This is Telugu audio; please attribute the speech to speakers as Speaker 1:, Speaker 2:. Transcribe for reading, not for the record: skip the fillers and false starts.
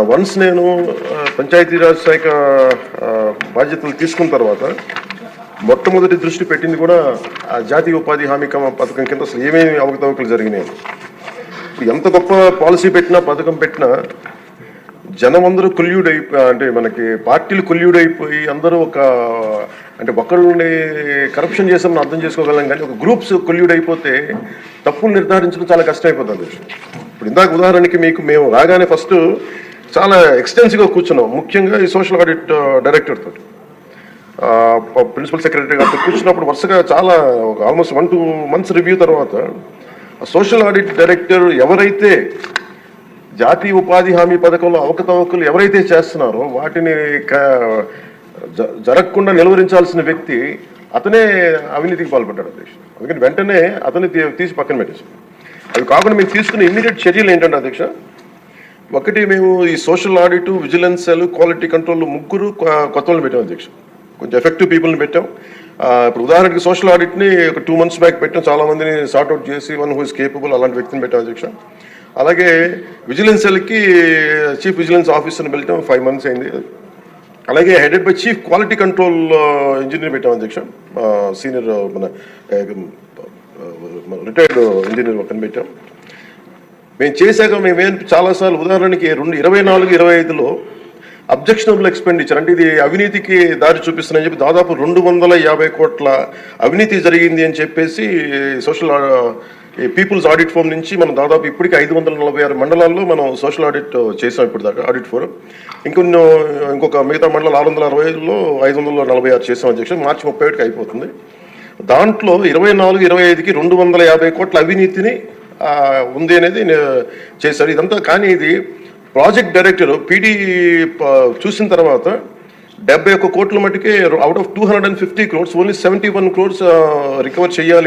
Speaker 1: వన్స్ నేను పంచాయతీరాజ్ శాఖ బాధ్యతలు తీసుకున్న తర్వాత మొట్టమొదటి దృష్టి పెట్టింది కూడా ఆ జాతీయ ఉపాధి హామీ పథకం కింద అసలు ఏమేమి అవకతవకలు జరిగినాయి. ఎంత గొప్ప పాలసీ పెట్టినా పథకం పెట్టినా జనం అందరూ అంటే మనకి పార్టీలు కొల్యూడైపోయి అందరూ అంటే ఒకళ్ళని కరప్షన్ చేసామని అర్థం చేసుకోగలం, కానీ ఒక గ్రూప్స్ కొల్యూడైపోతే తప్పులు నిర్ధారించడం చాలా కష్టమైపోతుంది. ఇప్పుడు ఇందాక ఉదాహరణకి మేము రాగానే ఫస్ట్ చాలా ఎక్స్టెన్సివ్గా కూర్చున్నాం, ముఖ్యంగా ఈ సోషల్ ఆడిట్ డైరెక్టర్ తోటి, ప్రిన్సిపల్ సెక్రటరీ గారితో కూర్చున్నప్పుడు వరుసగా చాలా ఆల్మోస్ట్ 1-2 months రివ్యూ తర్వాత సోషల్ ఆడిట్ డైరెక్టర్ ఎవరైతే జాతీయ ఉపాధి హామీ పథకంలో అవకతవకలు ఎవరైతే చేస్తున్నారో వాటిని జరగకుండా నిలువరించాల్సిన వ్యక్తి అతనే అవినీతికి పాల్పడ్డాడు అధ్యక్ష. అందుకని వెంటనే అతన్ని తీసి పక్కన పెట్టేసాం. అవి కాకుండా మేము తీసుకున్న ఇమ్మీడియట్ చర్యలు ఏంటంటే అధ్యక్ష, ఒకటి మేము ఈ social audit, vigilance cell, quality control 3 కొత్త వాళ్ళని పెట్టాం అధ్యక్ష. కొంచెం ఎఫెక్టివ్ పీపుల్ని పెట్టాం. ఇప్పుడు ఉదాహరణకి సోషల్ ఆడిట్ని ఒక 2 months బ్యాక్ పెట్టాం, చాలా మందిని సార్ట్అవుట్ చేసి వన్ హూ ఇస్ కేపబుల్ అలాంటి వ్యక్తిని పెట్టాం అధ్యక్ష. అలాగే విజిలెన్స్ సెల్కి చీఫ్ విజిలెన్స్ ఆఫీసర్ని పెట్టాం, 5 months అయింది. అలాగే headed by chief quality control engineer పెట్టాం అధ్యక్ష, సీనియర్ మన రిటైర్డ్ ఇంజనీర్ ఒకరిని పెట్టాం. మేము చేశాక మేమేం చాలాసార్లు ఉదాహరణకి 2024-25లో అబ్జెక్షనబుల్ ఎక్స్పెండిచర్ అంటే ఇది అవినీతికి దారి చూపిస్తుందని చెప్పి దాదాపు 250 కోట్ల అవినీతి జరిగింది అని చెప్పేసి సోషల్ పీపుల్స్ ఆడిట్ ఫోరం నుంచి మనం దాదాపు ఇప్పటికీ 546 మండలాల్లో మనం సోషల్ ఆడిట్ చేసాం ఇప్పుడు దాకా ఆడిట్ ఫోరం. ఇంకొక మిగతా మండలాలు 665లో 546 చేసాం అధ్యక్ష. మార్చి 31కి అయిపోతుంది. దాంట్లో 24-25కి 250 కోట్ల అవినీతిని ఉంది అనేది చేశారు. ఇదంతా కానీ ఇది ప్రాజెక్ట్ డైరెక్టర్ పీడీ చూసిన తర్వాత 71 కోట్ల మటుకే out of 250 crores only 71 crores recover చేయాలి